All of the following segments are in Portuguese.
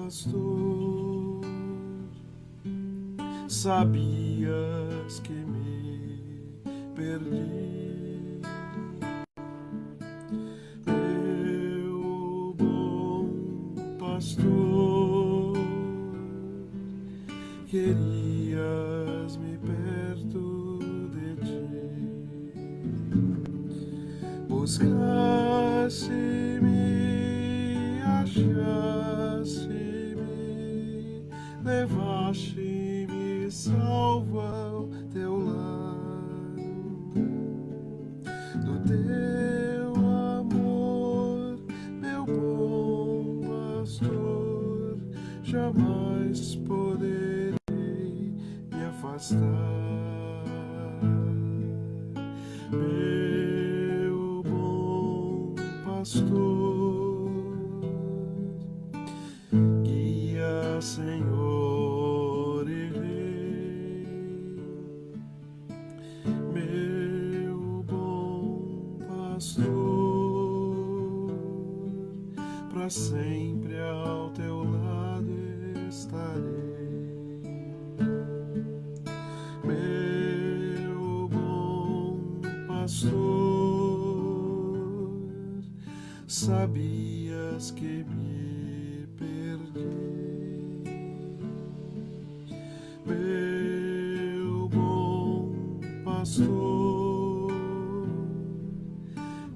pastor, sabias que me perdi. Meu bom pastor, querias-me perto de ti. Buscaste-me, achaste-me, levaste-me salvo ao teu lar. Do teu amor, meu bom pastor, jamais poderei me afastar. Meu bom pastor, guia, Senhor e Rei. Meu bom pastor, para sempre ao teu lado estarei. Meu bom pastor, sabias que me perdi. Meu bom pastor,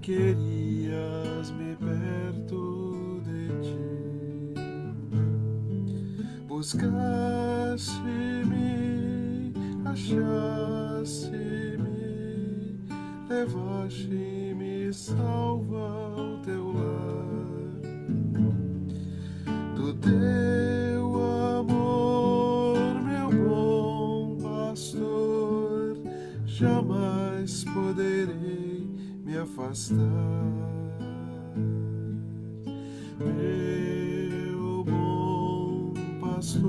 querias-me perto de ti. Buscaste-me, achaste-me, levaste-me salvo ao teu lar. Do teu amor, meu bom pastor, jamais poderei me afastar. Meu bom pastor,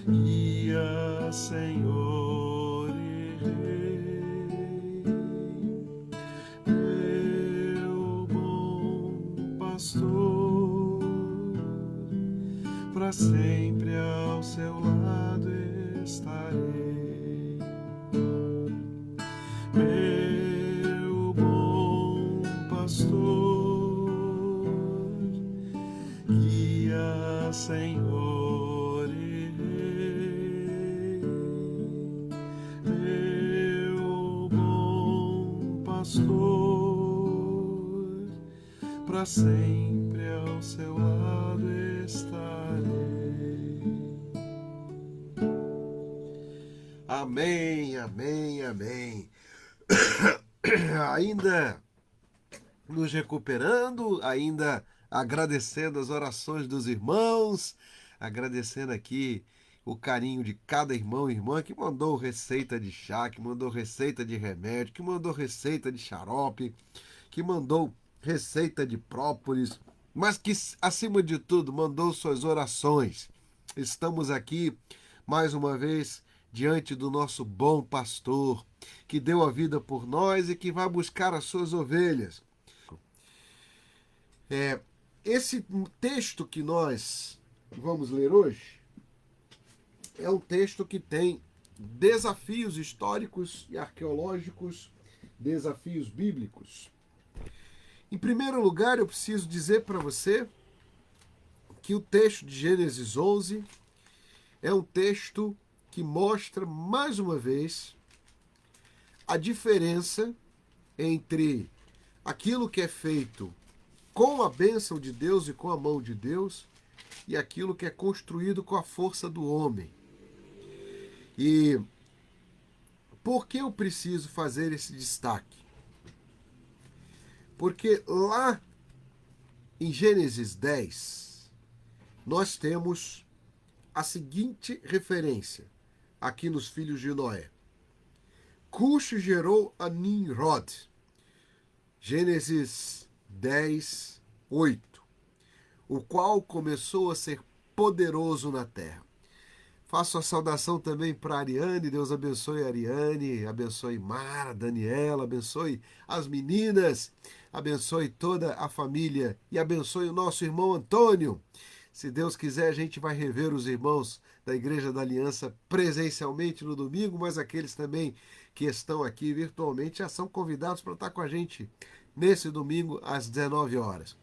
guia, Senhor e Rei. Meu bom pastor, para sempre ao seu lado estarei. Meu bom pastor, guia, Senhor e Rei. Meu bom pastor, para sempre ao seu lado estarei. Amém, amém, amém. Ainda nos recuperando, ainda agradecendo as orações dos irmãos, agradecendo aqui o carinho de cada irmão e irmã que mandou receita de chá, que mandou receita de remédio, que mandou receita de xarope, que mandou receita de própolis, mas que, acima de tudo, mandou suas orações. Estamos aqui, mais uma vez, diante do nosso bom pastor, que deu a vida por nós e que vai buscar as suas ovelhas. Esse texto que nós vamos ler hoje é um texto que tem desafios históricos e arqueológicos, desafios bíblicos. Em primeiro lugar, eu preciso dizer para você que o texto de Gênesis 11 é um texto que mostra, mais uma vez, a diferença entre aquilo que é feito com a bênção de Deus e com a mão de Deus e aquilo que é construído com a força do homem. E por que eu preciso fazer esse destaque? Porque lá em Gênesis 10, nós temos a seguinte referência aqui nos filhos de Noé. Cush gerou a Nimrod. Gênesis 10, 8. O qual começou a ser poderoso na terra. Faço a saudação também para a Ariane. Deus abençoe a Ariane, abençoe Mara, Daniela, abençoe as meninas, abençoe toda a família e abençoe o nosso irmão Antônio. Se Deus quiser, a gente vai rever os irmãos da Igreja da Aliança presencialmente no domingo, mas aqueles também que estão aqui virtualmente já são convidados para estar com a gente nesse domingo às 19 horas.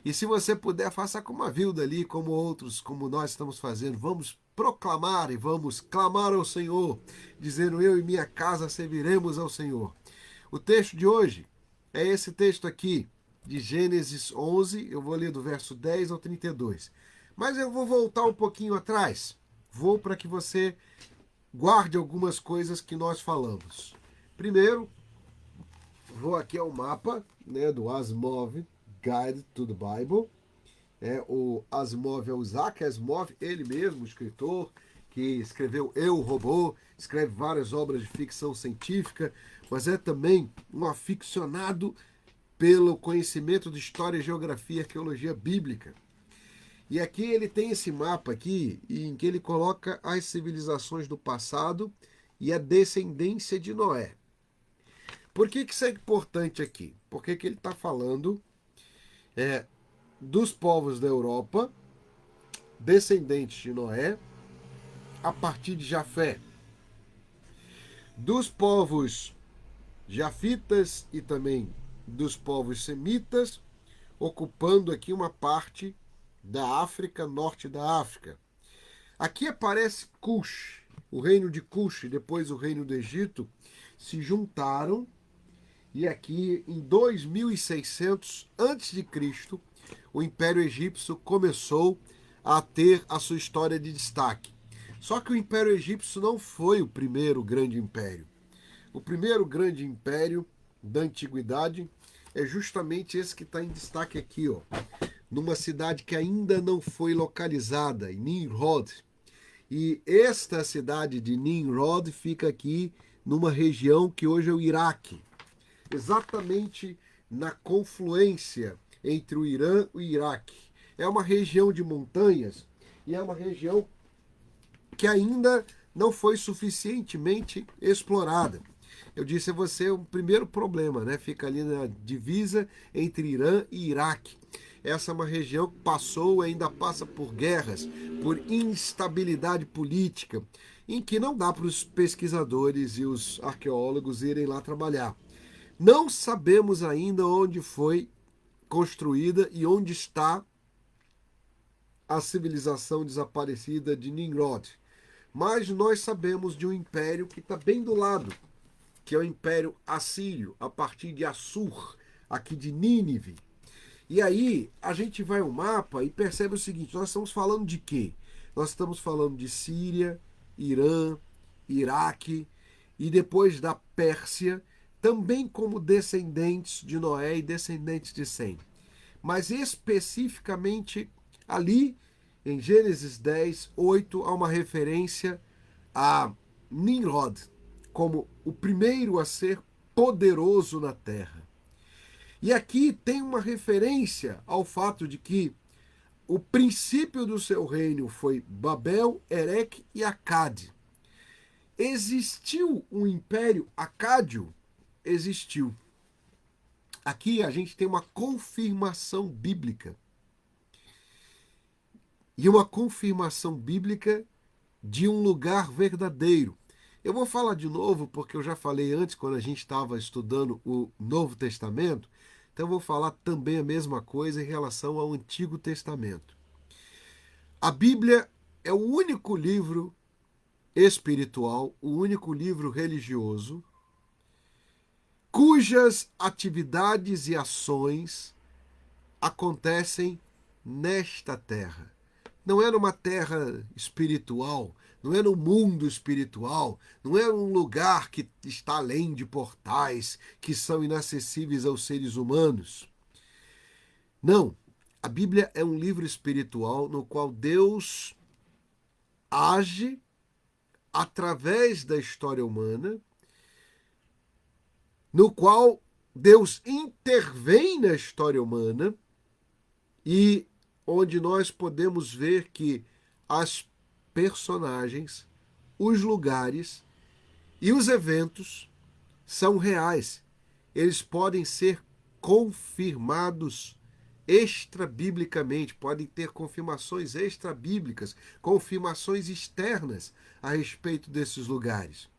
E se você puder, faça como a Vilda ali, como outros, como nós estamos fazendo. Vamos proclamar e vamos clamar ao Senhor, dizendo: eu e minha casa serviremos ao Senhor. O texto de hoje é esse texto aqui, de Gênesis 11, eu vou ler do verso 10 ao 32. Mas eu vou voltar um pouquinho atrás, vou para que você guarde algumas coisas que nós falamos. Primeiro, vou aqui ao mapa, né, do Asimov Guide to the Bible. O Asimov é o Isaac Asimov, ele mesmo, o escritor, que escreveu Eu, Robô, escreve várias obras de ficção científica, mas é também um aficionado pelo conhecimento de história, geografia e arqueologia bíblica. E aqui ele tem esse mapa aqui, em que ele coloca as civilizações do passado e a descendência de Noé. Por que isso é importante aqui? Porque que ele está falando dos povos da Europa, descendentes de Noé, a partir de Jafé. Dos povos jafitas e também dos povos semitas, ocupando aqui uma parte da África, norte da África. Aqui aparece Cush, o reino de Cush e depois o reino do Egito se juntaram, e aqui em 2600 a.C., o Império Egípcio começou a ter a sua história de destaque. Só que o Império Egípcio não foi o primeiro grande império. O primeiro grande império da antiguidade é justamente esse que está em destaque aqui, ó, numa cidade que ainda não foi localizada, em Nimrod. E esta cidade de Nimrod fica aqui numa região que hoje é o Iraque, exatamente na confluência entre o Irã e o Iraque. É uma região de montanhas e é uma região que ainda não foi suficientemente explorada. Eu disse a você o primeiro problema, né? Fica ali na divisa entre Irã e Iraque. Essa é uma região que passou e ainda passa por guerras, por instabilidade política, em que não dá para os pesquisadores e os arqueólogos irem lá trabalhar. Não sabemos ainda onde foi construída e onde está a civilização desaparecida de Nimrod. Mas nós sabemos de um império que está bem do lado, que é o Império Assírio, a partir de Assur, aqui de Nínive. E aí a gente vai ao mapa e percebe o seguinte: nós estamos falando de quê? Nós estamos falando de Síria, Irã, Iraque e depois da Pérsia, também como descendentes de Noé e descendentes de Sem. Mas especificamente ali, em Gênesis 10, 8, há uma referência a Nimrod como o primeiro a ser poderoso na terra. E aqui tem uma referência ao fato de que o princípio do seu reino foi Babel, Erech e Acade. Existiu um império acádio? Existiu. Aqui a gente tem uma confirmação bíblica. E uma confirmação bíblica de um lugar verdadeiro. Eu vou falar de novo, porque eu já falei antes, quando a gente estava estudando o Novo Testamento, então eu vou falar também a mesma coisa em relação ao Antigo Testamento. A Bíblia é o único livro espiritual, o único livro religioso, cujas atividades e ações acontecem nesta terra. Não é numa terra espiritual, não é no mundo espiritual, não é um lugar que está além de portais que são inacessíveis aos seres humanos. Não, a Bíblia é um livro espiritual no qual Deus age através da história humana, no qual Deus intervém na história humana e onde nós podemos ver que as personagens, os lugares e os eventos são reais. Eles podem ser confirmados extrabiblicamente, podem ter confirmações extrabíblicas, confirmações externas a respeito desses lugares.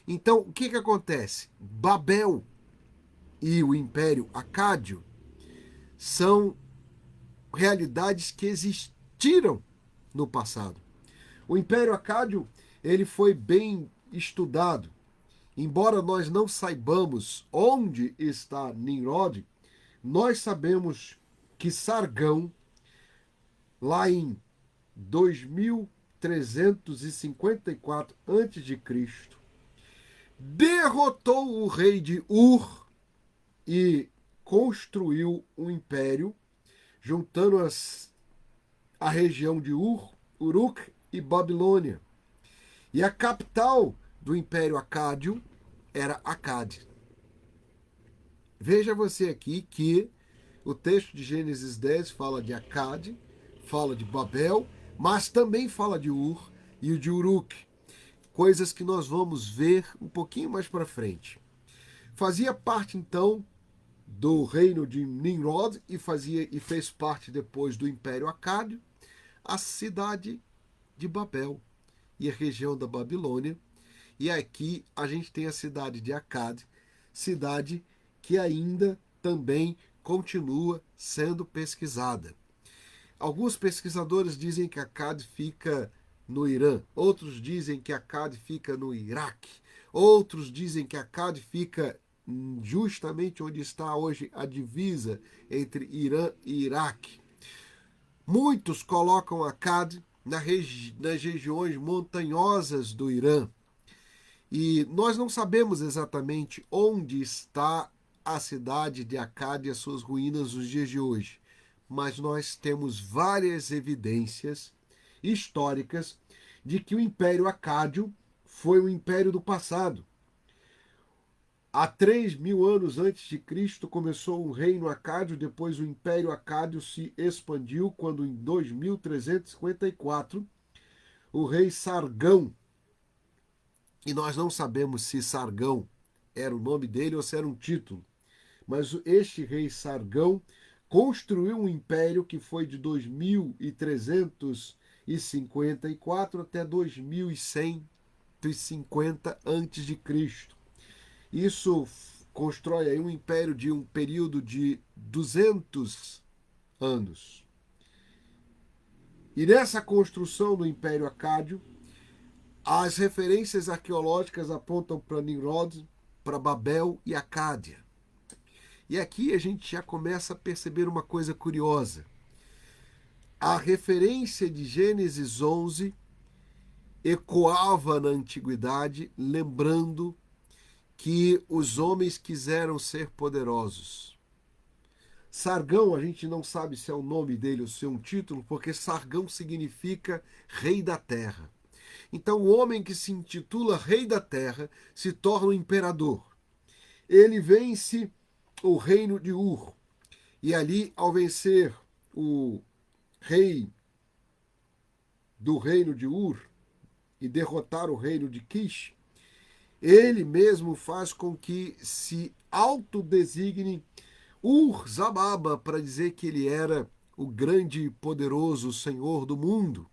Então, o que acontece? Babel e o Império Acádio são realidades que existiram no passado. O Império Acádio, ele foi bem estudado. Embora nós não saibamos onde está Nimrod, nós sabemos que Sargão, lá em 2354 a.C., derrotou o rei de Ur e construiu um império, juntando a região de Ur, Uruk e Babilônia. E a capital do Império Acádio era Acade. Veja você aqui que o texto de Gênesis 10 fala de Acade, fala de Babel, mas também fala de Ur e de Uruk, coisas que nós vamos ver um pouquinho mais para frente. Fazia parte então do reino de Nimrod e fez parte depois do Império Acádio, a cidade de Babel e a região da Babilônia. E aqui a gente tem a cidade de Acade, cidade que ainda também continua sendo pesquisada. Alguns pesquisadores dizem que Acade fica no Irã, outros dizem que Acade fica no Iraque, outros dizem que Acade fica justamente onde está hoje a divisa entre Irã e Iraque. Muitos colocam Acade nas regiões montanhosas do Irã. E nós não sabemos exatamente onde está a cidade de Acade e as suas ruínas nos dias de hoje, mas nós temos várias evidências históricas de que o Império Acádio foi um império do passado. Há 3.000 anos antes de Cristo começou um reino acádio, depois o Império Acádio se expandiu, quando em 2354 o rei Sargão, e nós não sabemos se Sargão era o nome dele ou se era um título, mas este rei Sargão construiu um império que foi de 2354 até 2150 a.C. Isso constrói aí um império de um período de 200 anos. E nessa construção do Império Acádio, as referências arqueológicas apontam para Nimrod, para Babel e Acádia. E aqui a gente já começa a perceber uma coisa curiosa. A referência de Gênesis 11 ecoava na antiguidade, lembrando que os homens quiseram ser poderosos. Sargão, a gente não sabe se é o nome dele ou se é um título, porque Sargão significa rei da terra. Então o homem que se intitula rei da terra se torna um imperador. Ele vence o reino de Ur. E ali, ao vencer o rei do reino de Ur e derrotar o reino de Kish, ele mesmo faz com que se autodesigne Ur-Zababa para dizer que ele era o grande e poderoso Senhor do mundo.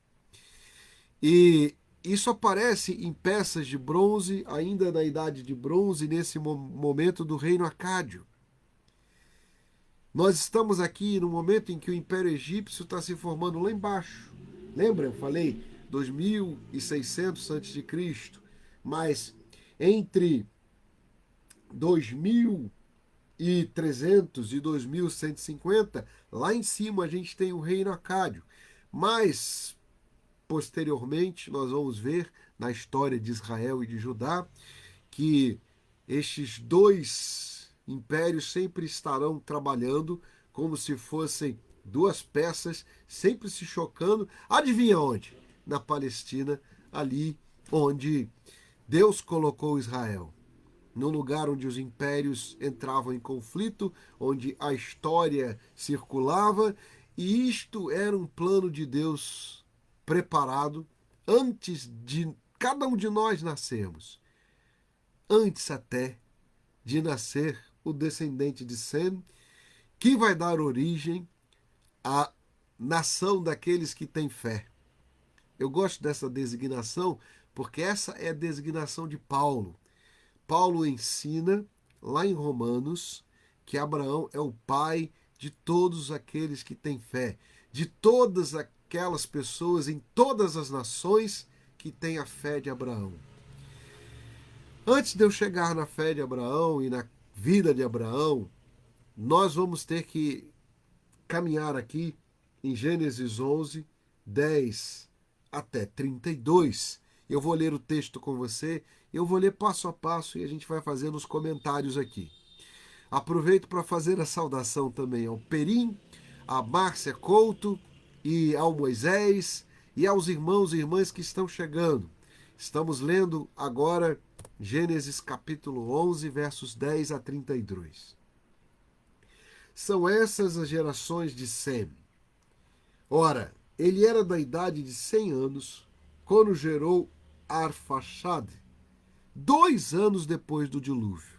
E isso aparece em peças de bronze, ainda na Idade de Bronze, nesse momento do reino acádio. Nós estamos aqui no momento em que o Império Egípcio está se formando lá embaixo. Lembra? Eu falei 2600 a.C., mas entre 2300 e 2150, lá em cima a gente tem o reino acádio. Mas, posteriormente, nós vamos ver na história de Israel e de Judá que estes dois impérios sempre estarão trabalhando como se fossem duas peças, sempre se chocando. Adivinha onde? Na Palestina, ali onde Deus colocou Israel. No lugar onde os impérios entravam em conflito, onde a história circulava, e isto era um plano de Deus preparado antes de cada um de nós nascermos, antes até de nascer o descendente de Sem, que vai dar origem à nação daqueles que têm fé. Eu gosto dessa designação porque essa é a designação de Paulo. Paulo ensina lá em Romanos que Abraão é o pai de todos aqueles que têm fé, de todas aquelas pessoas em todas as nações que têm a fé de Abraão. Antes de eu chegar na fé de Abraão e na vida de Abraão, nós vamos ter que caminhar aqui em Gênesis 11, 10 até 32. Eu vou ler o texto com você, eu vou ler passo a passo e a gente vai fazendo os comentários aqui. Aproveito para fazer a saudação também ao Perim, a Márcia Couto e ao Moisés e aos irmãos e irmãs que estão chegando. Estamos lendo agora Gênesis capítulo 11, versos 10 a 32. São essas as gerações de Sem. Ora, ele era da idade de 100 anos quando gerou Arfaxade, 2 anos depois do dilúvio.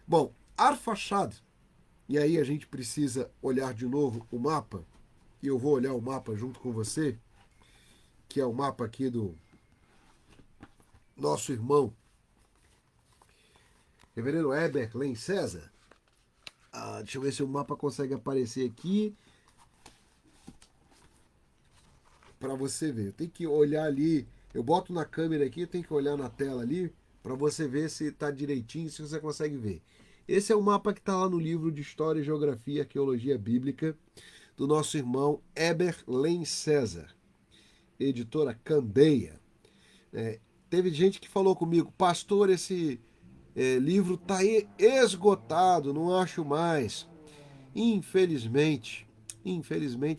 Bom, Arfaxade, e aí a gente precisa olhar de novo o mapa, e eu vou olhar o mapa junto com você, que é o mapa aqui do nosso irmão, reverendo Heber Len César. Deixa eu ver se o mapa consegue aparecer aqui para você ver. Tem que olhar ali, eu boto na câmera aqui, tem que olhar na tela ali para você ver se está direitinho, se você consegue ver. Esse é o mapa que está lá no livro de História, Geografia e Arqueologia Bíblica do nosso irmão Heber Len César, editora Candeia. Teve gente que falou comigo, pastor, esse livro está esgotado, não acho mais. Infelizmente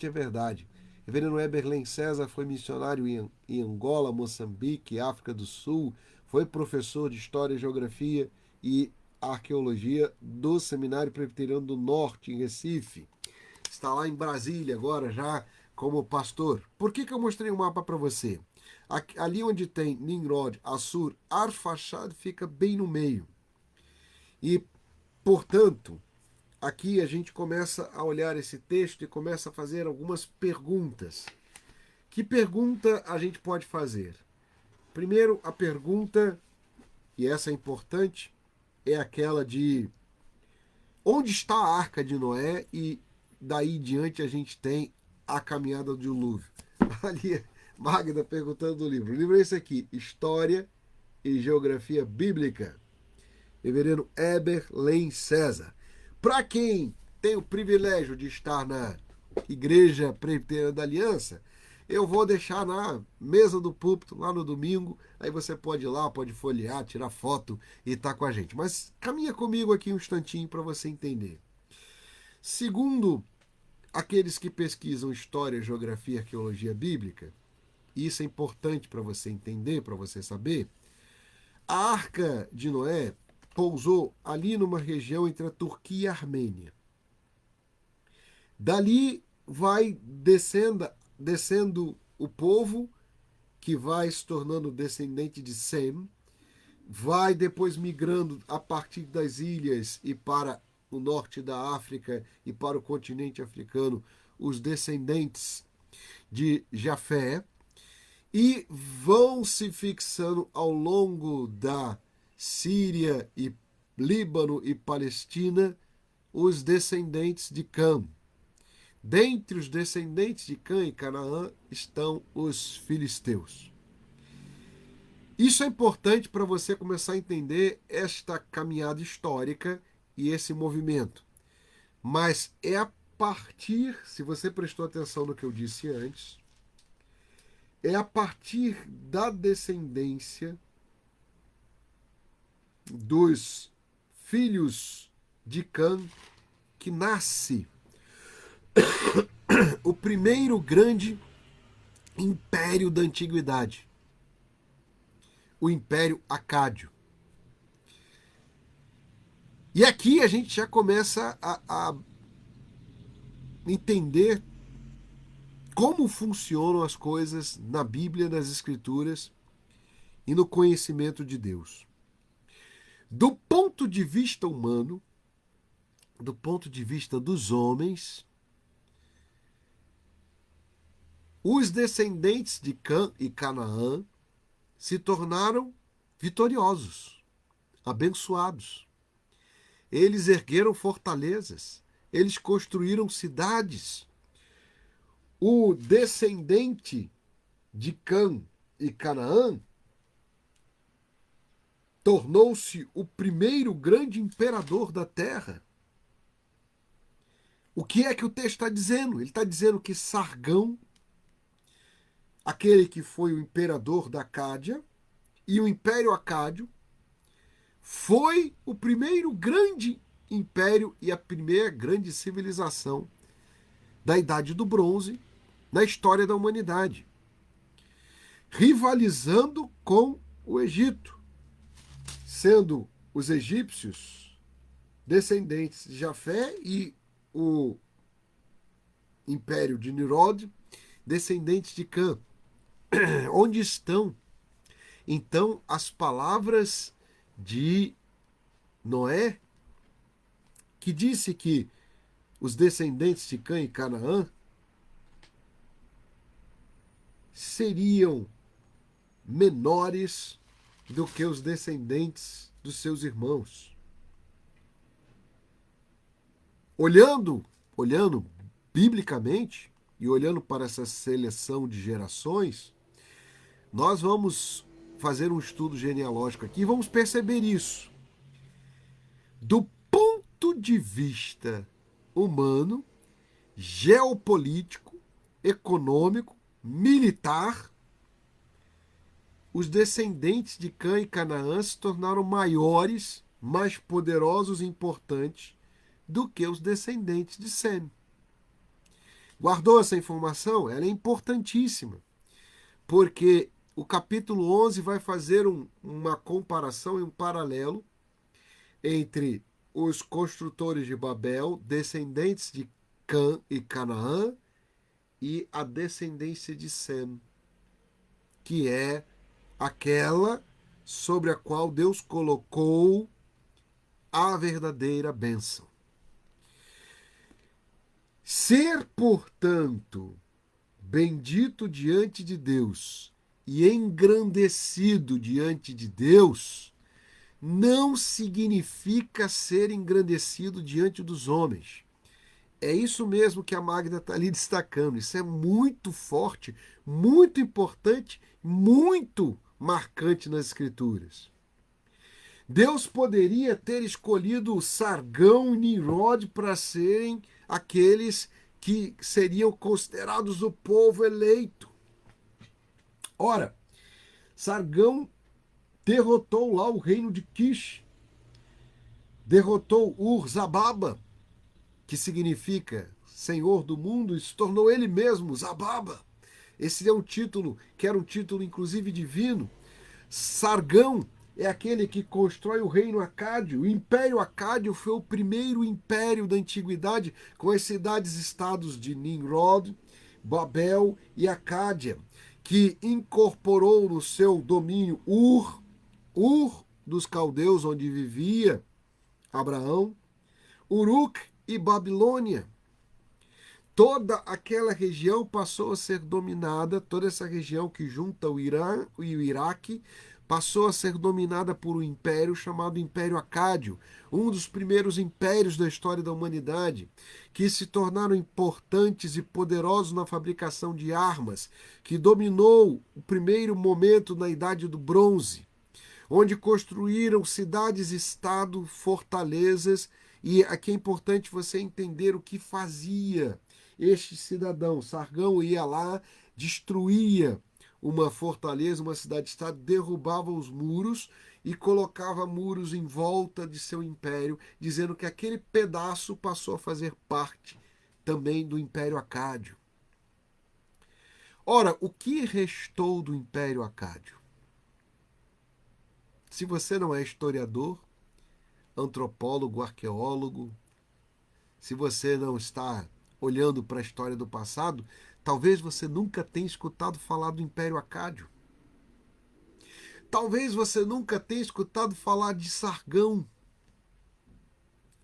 é verdade. Reverendo Heber Len César foi missionário em Angola, Moçambique, África do Sul, foi professor de História, Geografia e Arqueologia do Seminário Presbiteriano do Norte, em Recife. Está lá em Brasília agora já como pastor. Por que eu mostrei o mapa para você? Ali onde tem Nimrod, Assur, Arfaxade fica bem no meio. E, portanto, aqui a gente começa a olhar esse texto e começa a fazer algumas perguntas. Que pergunta a gente pode fazer? Primeiro, a pergunta, e essa é importante, é aquela de onde está a Arca de Noé? E daí em diante a gente tem a caminhada do dilúvio. Ali, Magda perguntando do livro. O livro é esse aqui, História e Geografia Bíblica. Reverendo Heber Len César. Para quem tem o privilégio de estar na Igreja Presbiteriana da Aliança, eu vou deixar na mesa do púlpito lá no domingo, aí você pode ir lá, pode folhear, tirar foto e estar com a gente. Mas caminha comigo aqui um instantinho para você entender. Segundo aqueles que pesquisam História, Geografia e Arqueologia Bíblica, e isso é importante para você entender, para você saber, a Arca de Noé pousou ali numa região entre a Turquia e a Armênia. Dali vai descendo o povo, que vai se tornando descendente de Sem, vai depois migrando a partir das ilhas e para o norte da África e para o continente africano, os descendentes de Jafé, e vão se fixando ao longo da Síria e Líbano e Palestina os descendentes de Cã. Dentre os descendentes de Cã e Canaã estão os filisteus. Isso é importante para você começar a entender esta caminhada histórica e esse movimento. Mas é a partir, se você prestou atenção no que eu disse antes, é a partir da descendência dos filhos de Cã que nasce o primeiro grande império da antiguidade, o Império Acádio. E aqui a gente já começa a entender como funcionam as coisas na Bíblia, nas Escrituras e no conhecimento de Deus. Do ponto de vista humano, do ponto de vista dos homens, os descendentes de Cã e Canaã se tornaram vitoriosos, abençoados. Eles ergueram fortalezas, eles construíram cidades. O descendente de Cã e Canaã tornou-se o primeiro grande imperador da terra. O que é que o texto está dizendo? Ele está dizendo que Sargão, aquele que foi o imperador da Acádia, e o Império Acádio, foi o primeiro grande império e a primeira grande civilização da Idade do Bronze na história da humanidade, rivalizando com o Egito, sendo os egípcios descendentes de Jafé e o Império de Nimrod descendentes de Cã. Onde estão, então, as palavras de Noé, que disse que os descendentes de Cã e Canaã seriam menores do que os descendentes dos seus irmãos? Olhando biblicamente e olhando para essa seleção de gerações, nós vamos fazer um estudo genealógico aqui e vamos perceber isso. Do ponto de vista humano, geopolítico, econômico, militar, os descendentes de Cã e Canaã se tornaram maiores, mais poderosos e importantes do que os descendentes de Sem. Guardou essa informação? Ela é importantíssima, porque o capítulo 11 vai fazer uma comparação e um paralelo entre os construtores de Babel, descendentes de Cã e Canaã, e a descendência de Sem, que é aquela sobre a qual Deus colocou a verdadeira bênção. Ser, portanto, bendito diante de Deus e engrandecido diante de Deus não significa ser engrandecido diante dos homens. É isso mesmo que a Magda está ali destacando. Isso é muito forte, muito importante, muito marcante nas Escrituras. Deus poderia ter escolhido Sargão e Nimrod para serem aqueles que seriam considerados o povo eleito. Ora, Sargão derrotou lá o reino de Kish, derrotou Ur-Zababa, que significa Senhor do mundo, e se tornou ele mesmo Zababa. Esse é um título que era um título inclusive divino. Sargão é aquele que constrói o reino acádio. O Império Acádio foi o primeiro império da antiguidade, com as cidades-estados de Nimrod, Babel e Acádia, que incorporou no seu domínio Ur dos caldeus, onde vivia Abraão, Uruk e Babilônia. Toda aquela região passou a ser dominada, toda essa região que junta o Irã e o Iraque, passou a ser dominada por um império chamado Império Acádio, um dos primeiros impérios da história da humanidade, que se tornaram importantes e poderosos na fabricação de armas, que dominou o primeiro momento na Idade do Bronze, onde construíram cidades-estado, fortalezas, e aqui é importante você entender o que fazia este cidadão. Sargão ia lá, destruía uma fortaleza, uma cidade-estado, derrubava os muros e colocava muros em volta de seu império, dizendo que aquele pedaço passou a fazer parte também do Império Acádio. Ora, o que restou do Império Acádio? Se você não é historiador, antropólogo, arqueólogo, se você não está olhando para a história do passado, Talvez você nunca tenha escutado falar do Império Acádio. Talvez você nunca tenha escutado falar de Sargão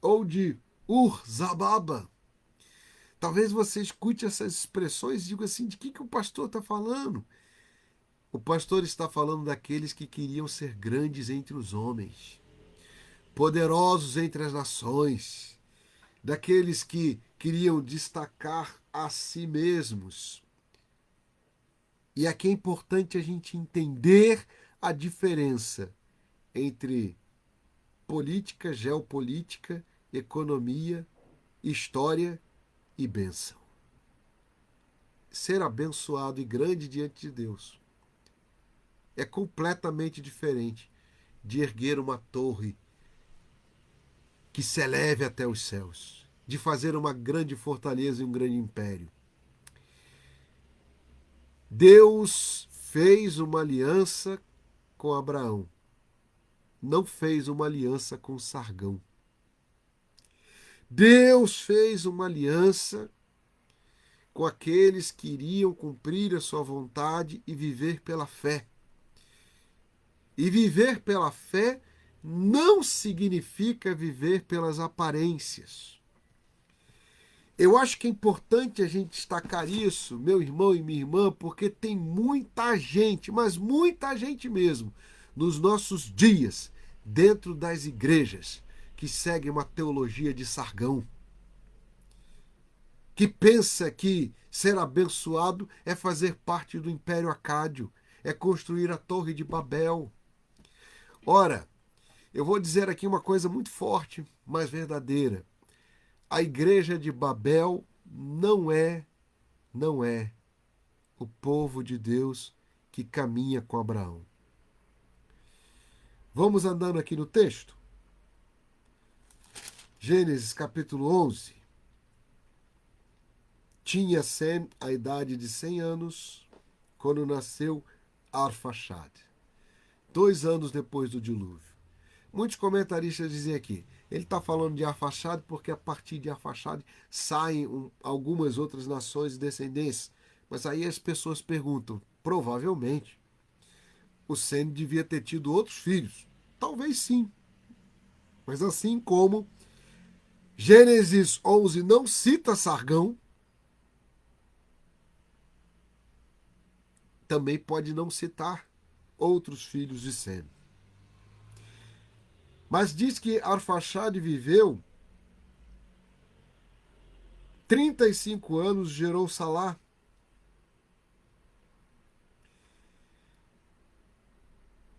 ou de Ur-Zababa. Talvez você escute essas expressões e diga assim, de que o pastor está falando? O pastor está falando daqueles que queriam ser grandes entre os homens, poderosos entre as nações, daqueles que queriam destacar a si mesmos. E aqui é importante a gente entender a diferença entre política, geopolítica, economia, história e bênção. Ser abençoado e grande diante de Deus é completamente diferente de erguer uma torre que se eleve até os céus, de fazer uma grande fortaleza e um grande império. Deus fez uma aliança com Abraão, não fez uma aliança com Sargão. Deus fez uma aliança com aqueles que iriam cumprir a sua vontade e viver pela fé. E viver pela fé não significa viver pelas aparências. Eu acho que é importante a gente destacar isso, meu irmão e minha irmã, porque tem muita gente, mas muita gente mesmo, nos nossos dias, dentro das igrejas, que segue uma teologia de Sargão, que pensa que ser abençoado é fazer parte do Império Acádio, é construir a Torre de Babel. Ora, eu vou dizer aqui uma coisa muito forte, mas verdadeira. A igreja de Babel não é o povo de Deus que caminha com Abraão. Vamos andando aqui no texto? Gênesis capítulo 11. Tinha Sem a idade de 100 anos quando nasceu Arfaxade, 2 anos depois do dilúvio. Muitos comentaristas dizem aqui, ele está falando de Arfaxade porque a partir de Arfaxade saem algumas outras nações e descendências. Mas aí as pessoas perguntam, provavelmente, o Sem devia ter tido outros filhos. Talvez sim. Mas assim como Gênesis 11 não cita Sargão, também pode não citar outros filhos de Sem. Mas diz que Arfaxade viveu 35 anos, gerou Salá.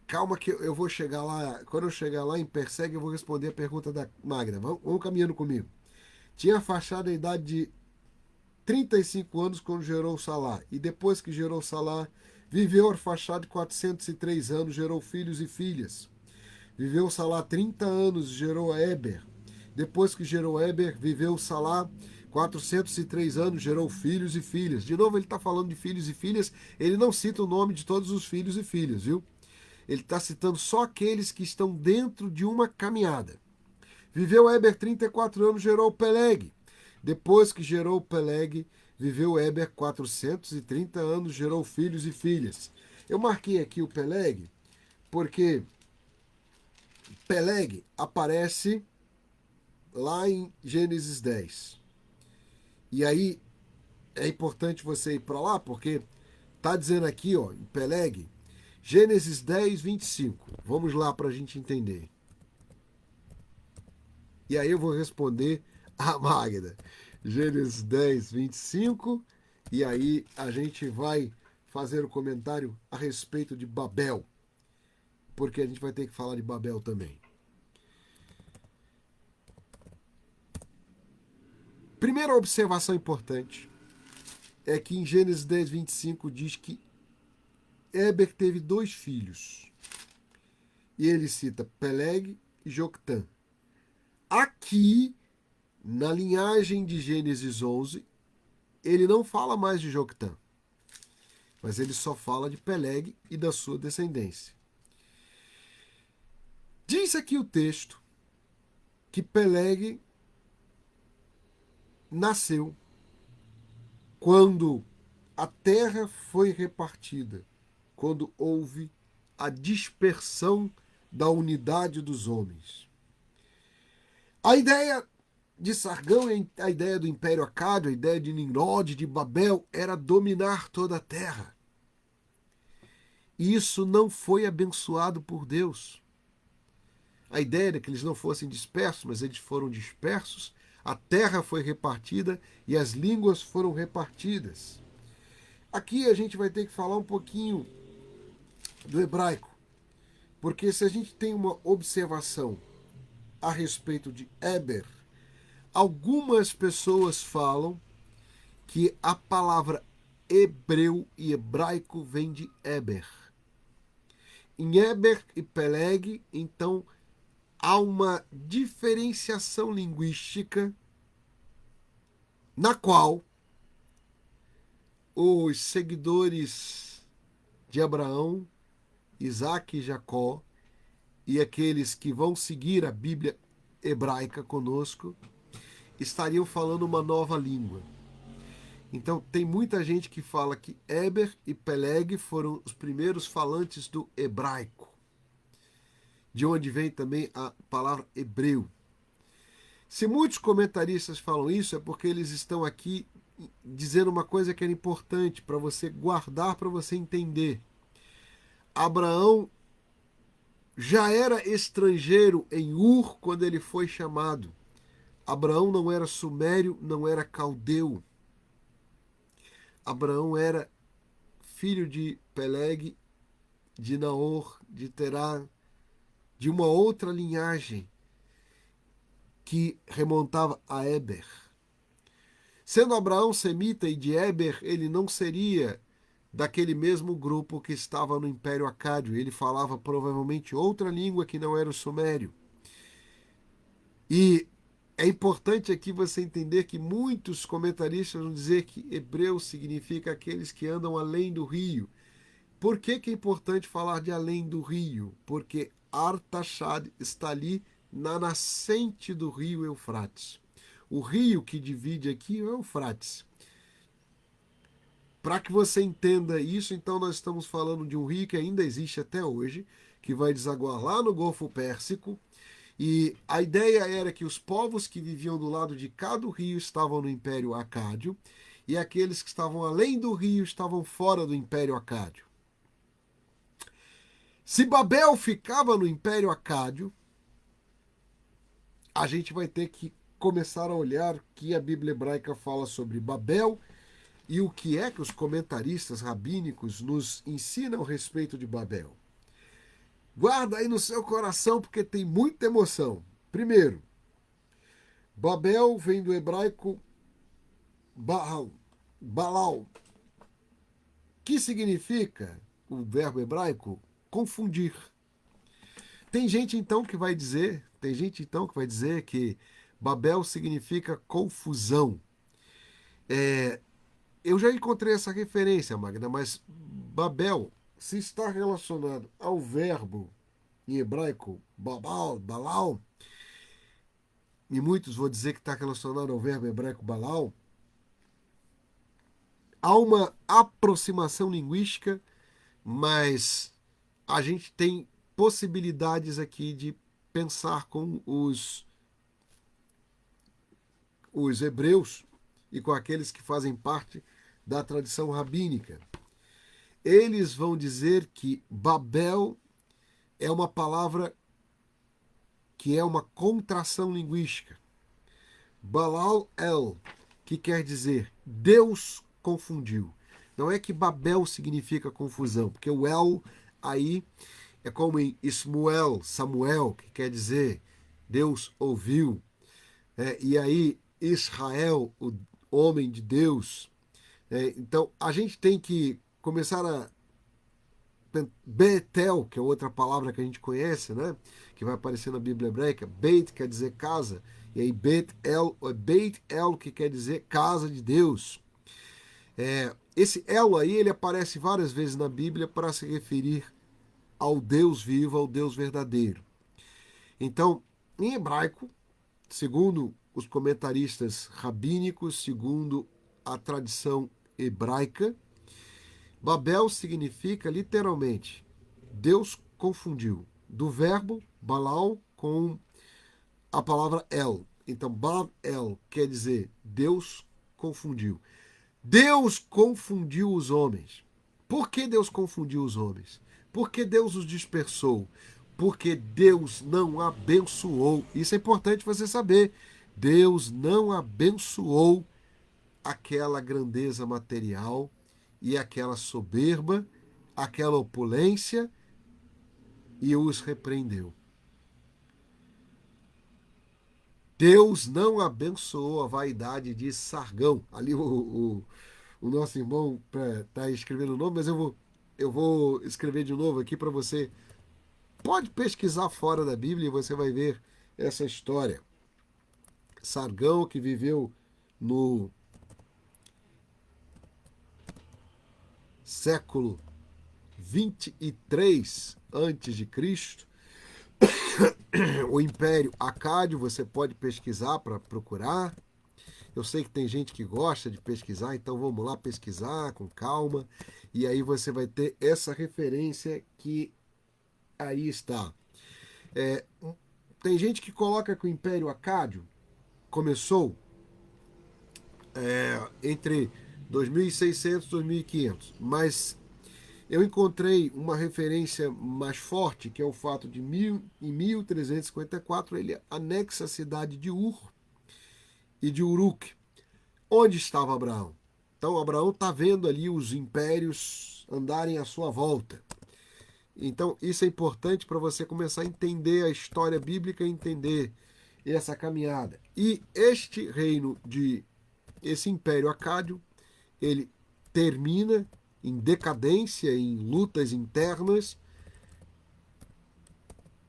Calma que eu vou chegar lá. Quando eu chegar lá em Persegue, eu vou responder a pergunta da Magda. Vamos caminhando comigo. Tinha Arfaxade a idade de 35 anos quando gerou Salá. E depois que gerou Salá, viveu Arfaxade 403 anos, gerou filhos e filhas. Viveu Salá 30 anos, gerou Éber. Depois que gerou Éber, viveu Salá 403 anos, gerou filhos e filhas. De novo, ele está falando de filhos e filhas. Ele não cita o nome de todos os filhos e filhas, viu? Ele está citando só aqueles que estão dentro de uma caminhada. Viveu Éber 34 anos, gerou Peleg. Depois que gerou Peleg, viveu Éber 430 anos, gerou filhos e filhas. Eu marquei aqui o Peleg porque Peleg aparece lá em Gênesis 10. E aí é importante você ir para lá porque está dizendo aqui, ó, em Peleg, Gênesis 10, 25. Vamos lá para a gente entender. E aí eu vou responder a Magda. Gênesis 10, 25. E aí a gente vai fazer o comentário a respeito de Babel. Porque a gente vai ter que falar de Babel também. Primeira observação importante é que em Gênesis 10, 25 diz que Éber teve 2 filhos. E ele cita Peleg e Joctã. Aqui, na linhagem de Gênesis 11, ele não fala mais de Joctã, mas ele só fala de Peleg e da sua descendência. Diz aqui o texto que Peleg nasceu quando a terra foi repartida quando houve a dispersão da unidade dos homens. A ideia de Sargão, a ideia do Império Acádio, a ideia de Nimrod, de Babel, era dominar toda a terra. E isso não foi abençoado por Deus. A ideia era que eles não fossem dispersos, mas eles foram dispersos, a terra foi repartida e as línguas foram repartidas. Aqui a gente vai ter que falar um pouquinho do hebraico, porque se a gente tem uma observação a respeito de Eber, algumas pessoas falam que a palavra hebreu e hebraico vem de Eber. Em Eber e Peleg, então, há uma diferenciação linguística na qual os seguidores de Abraão, Isaac e Jacó e aqueles que vão seguir a Bíblia hebraica conosco estariam falando uma nova língua. Então tem muita gente que fala que Eber e Peleg foram os primeiros falantes do hebraico, de onde vem também a palavra hebreu. Se muitos comentaristas falam isso, é porque eles estão aqui dizendo uma coisa que era importante para você guardar, para você entender. Abraão já era estrangeiro em Ur quando ele foi chamado. Abraão não era sumério, não era caldeu. Abraão era filho de Peleg, de Naor, de Terá, de uma outra linhagem que remontava a Eber. Sendo Abraão semita e de Eber, ele não seria daquele mesmo grupo que estava no Império Acádio. Ele falava provavelmente outra língua que não era o sumério. E é importante aqui você entender que muitos comentaristas vão dizer que hebreu significa aqueles que andam além do rio. Por que é importante falar de além do rio? Porque Artaxad está ali na nascente do rio Eufrates. O rio que divide aqui é o Eufrates. Para que você entenda isso, então nós estamos falando de um rio que ainda existe até hoje, que vai desaguar lá no Golfo Pérsico. E a ideia era que os povos que viviam do lado de cá do rio estavam no Império Acádio e aqueles que estavam além do rio estavam fora do Império Acádio. Se Babel ficava no Império Acádio, a gente vai ter que começar a olhar o que a Bíblia hebraica fala sobre Babel e o que é que os comentaristas rabínicos nos ensinam a respeito de Babel. Guarda aí no seu coração porque tem muita emoção. Primeiro, Babel vem do hebraico Balal, que significa, o verbo hebraico, confundir. Tem gente então que vai dizer que Babel significa confusão. Eu já encontrei essa referência, Magda, mas Babel, se está relacionado ao verbo em hebraico babal, balal, e muitos vão dizer que está relacionado ao verbo hebraico balal, há uma aproximação linguística, mas a gente tem possibilidades aqui de pensar com os hebreus e com aqueles que fazem parte da tradição rabínica. Eles vão dizer que Babel é uma palavra que é uma contração linguística. Balal El, que quer dizer Deus confundiu. Não é que Babel significa confusão, porque o El aí é como em Ismuel, Samuel, que quer dizer Deus ouviu. E aí Israel, o homem de Deus. Então a gente tem que começar a Betel, que é outra palavra que a gente conhece, né? Que vai aparecer na Bíblia hebraica. Beit quer dizer casa. E aí Beit El, que quer dizer casa de Deus. Esse El aí, ele aparece várias vezes na Bíblia para se referir ao Deus vivo, ao Deus verdadeiro. Então, em hebraico, segundo os comentaristas rabínicos, segundo a tradição hebraica, Babel significa literalmente Deus confundiu, do verbo Baal com a palavra El. Então, Babel quer dizer Deus confundiu. Deus confundiu os homens. Por que Deus confundiu os homens? Por que Deus os dispersou? Porque Deus não abençoou. Isso é importante você saber. Deus não abençoou aquela grandeza material e aquela soberba, aquela opulência, e os repreendeu. Deus não abençoou a vaidade de Sargão. Ali o nosso irmão está escrevendo o nome, mas eu vou escrever de novo aqui para você. Pode pesquisar fora da Bíblia e você vai ver essa história. Sargão, que viveu no século 23 antes de Cristo, o Império Acádio, você pode pesquisar para procurar. Eu sei que tem gente que gosta de pesquisar, então vamos lá pesquisar com calma. E aí você vai ter essa referência que aí está. Tem gente que coloca que o Império Acádio começou entre 2600 e 2500, mas eu encontrei uma referência mais forte, que é o fato de em 1354 ele anexa a cidade de Ur e de Uruk, onde estava Abraão. Então Abraão está vendo ali os impérios andarem à sua volta. Então isso é importante para você começar a entender a história bíblica e entender essa caminhada. E este reino esse império acádio, ele termina em decadência, em lutas internas,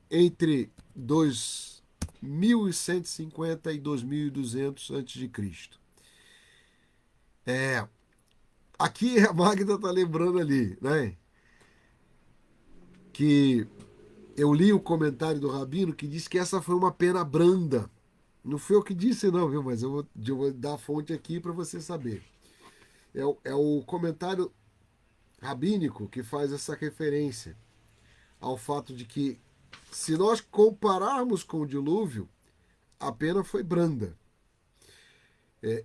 entre 2150 e 2200 a.C. Aqui a Magda está lembrando ali, né? Que eu li o comentário do Rabino que diz que essa foi uma pena branda. Não foi eu que disse, não, viu? Mas eu vou dar a fonte aqui para você saber. É o comentário rabínico que faz essa referência ao fato de que, se nós compararmos com o dilúvio, a pena foi branda.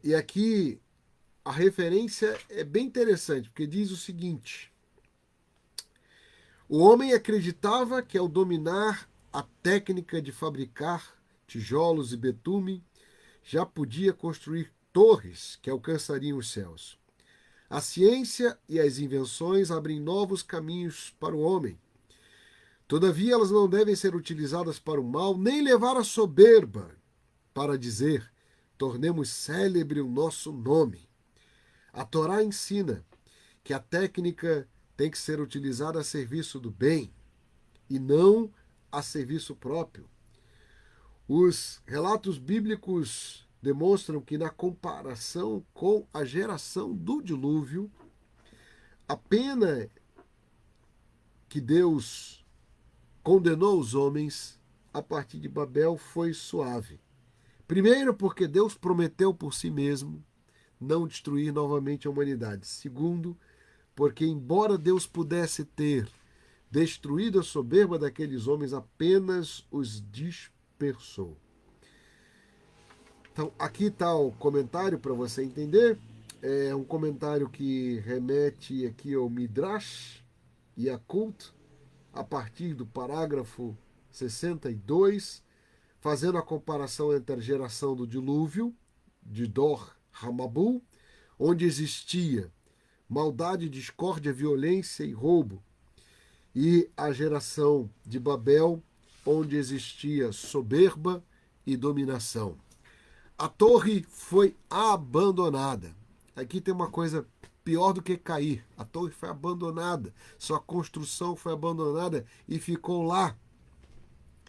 E aqui a referência é bem interessante, porque diz o seguinte: o homem acreditava que, ao dominar a técnica de fabricar tijolos e betume, já podia construir torres que alcançariam os céus. A ciência e as invenções abrem novos caminhos para o homem. Todavia, elas não devem ser utilizadas para o mal, nem levar a soberba para dizer: tornemos célebre o nosso nome. A Torá ensina que a técnica tem que ser utilizada a serviço do bem e não a serviço próprio. Os relatos bíblicos demonstram que, na comparação com a geração do dilúvio, a pena que Deus condenou os homens a partir de Babel foi suave. Primeiro, porque Deus prometeu por si mesmo não destruir novamente a humanidade. Segundo, porque, embora Deus pudesse ter destruído a soberba daqueles homens, apenas os dispersou. Então, aqui está o comentário para você entender. É um comentário que remete aqui ao Midrash Yakult, a partir do parágrafo 62, fazendo a comparação entre a geração do dilúvio, de Dor Hamabu, onde existia maldade, discórdia, violência e roubo, e a geração de Babel, onde existia soberba e dominação. A torre foi abandonada. Aqui tem uma coisa pior do que cair. A torre foi abandonada. Sua construção foi abandonada e ficou lá.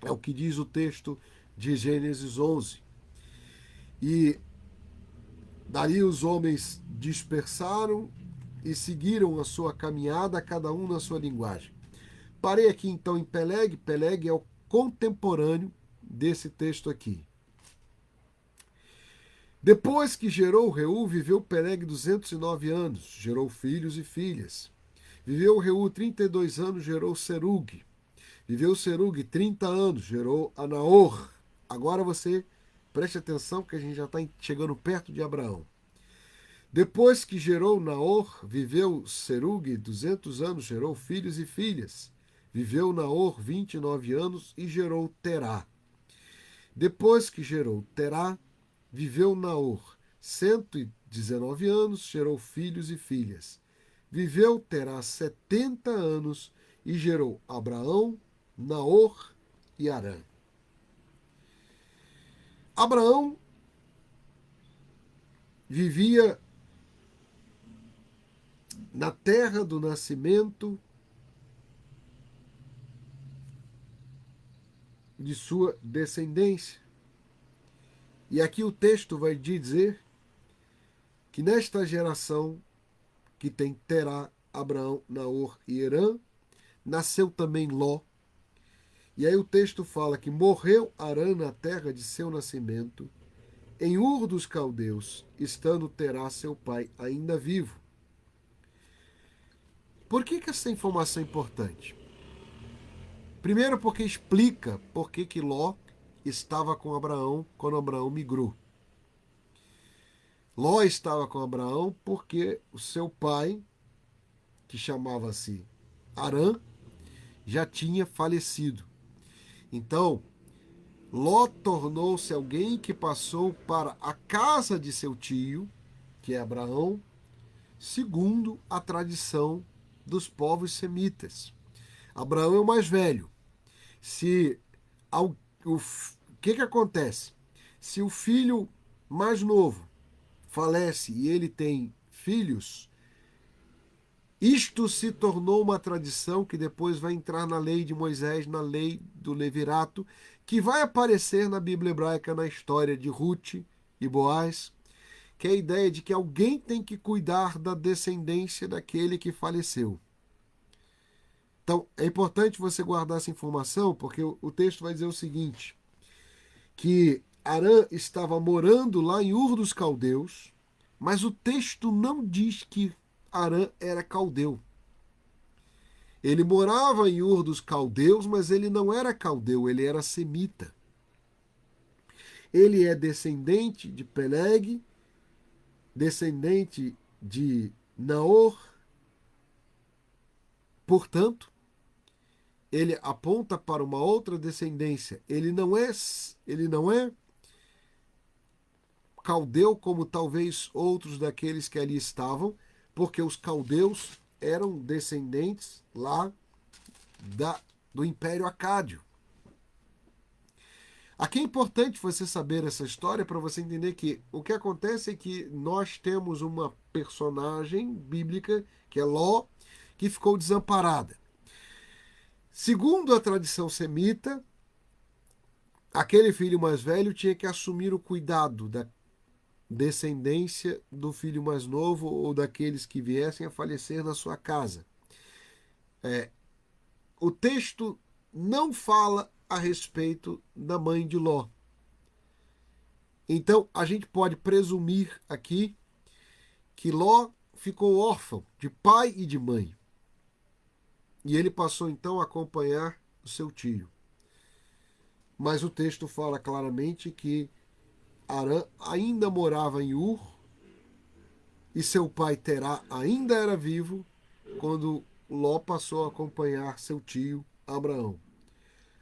É o que diz o texto de Gênesis 11. E dali os homens dispersaram e seguiram a sua caminhada, cada um na sua linguagem. Parei aqui então em Peleg. Peleg é o contemporâneo desse texto aqui. Depois que gerou Reu, viveu Peleg 209 anos, gerou filhos e filhas. Viveu Reu 32 anos, gerou Serug. Viveu Serug 30 anos, gerou a Naor. Agora você preste atenção que a gente já está chegando perto de Abraão. Depois que gerou Naor, viveu Serug 200 anos, gerou filhos e filhas. Viveu Naor 29 anos e gerou Terá. Depois que gerou Terá, viveu Naor 119 anos, gerou filhos e filhas. Viveu Terá 70 anos e gerou Abraão, Naor e Harã. Abraão vivia na terra do nascimento de sua descendência. E aqui o texto vai dizer que nesta geração que tem Terá, Abraão, Naor e Herã, nasceu também Ló. E aí o texto fala que morreu Harã na terra de seu nascimento, em Ur dos Caldeus, estando Terá, seu pai, ainda vivo. Por que essa informação é importante? Primeiro porque explica por que Ló estava com Abraão quando Abraão migrou. Ló estava com Abraão porque o seu pai, que chamava-se Harã, já tinha falecido. Então, Ló tornou-se alguém que passou para a casa de seu tio, que é Abraão, segundo a tradição dos povos semitas. Abraão é o mais velho. Se o que acontece? Se o filho mais novo falece e ele tem filhos, isto se tornou uma tradição que depois vai entrar na lei de Moisés, na lei do Levirato, que vai aparecer na Bíblia hebraica na história de Ruth e Boaz, que é a ideia de que alguém tem que cuidar da descendência daquele que faleceu. Então, é importante você guardar essa informação, porque o texto vai dizer o seguinte, que Harã estava morando lá em Ur dos Caldeus, mas o texto não diz que Harã era caldeu. Ele morava em Ur dos Caldeus, mas ele não era caldeu, ele era semita. Ele é descendente de Peleg, descendente de Naor. Portanto, ele aponta para uma outra descendência. Ele não é caldeu como talvez outros daqueles que ali estavam, porque os caldeus eram descendentes lá do Império Acádio. Aqui é importante você saber essa história para você entender que o que acontece é que nós temos uma personagem bíblica, que é Ló, que ficou desamparada. Segundo a tradição semita, aquele filho mais velho tinha que assumir o cuidado da descendência do filho mais novo ou daqueles que viessem a falecer na sua casa. O texto não fala a respeito da mãe de Ló. Então, a gente pode presumir aqui que Ló ficou órfão de pai e de mãe. E ele passou então a acompanhar o seu tio. Mas o texto fala claramente que Harã ainda morava em Ur e seu pai Terá ainda era vivo quando Ló passou a acompanhar seu tio Abraão.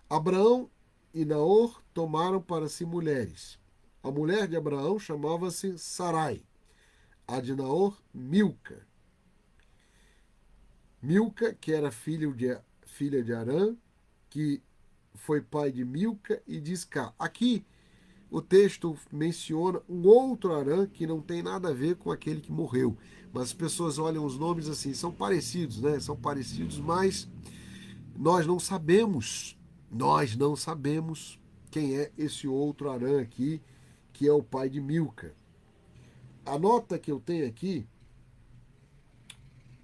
Abraão e Naor tomaram para si mulheres. A mulher de Abraão chamava-se Sarai, a de Naor, Milca. Milca, que era filha de Harã, que foi pai de Milca e de Isca. Aqui o texto menciona um outro Harã que não tem nada a ver com aquele que morreu. Mas as pessoas olham os nomes assim, são parecidos, né? São parecidos, mas nós não sabemos quem é esse outro Harã aqui, que é o pai de Milca. A nota que eu tenho aqui,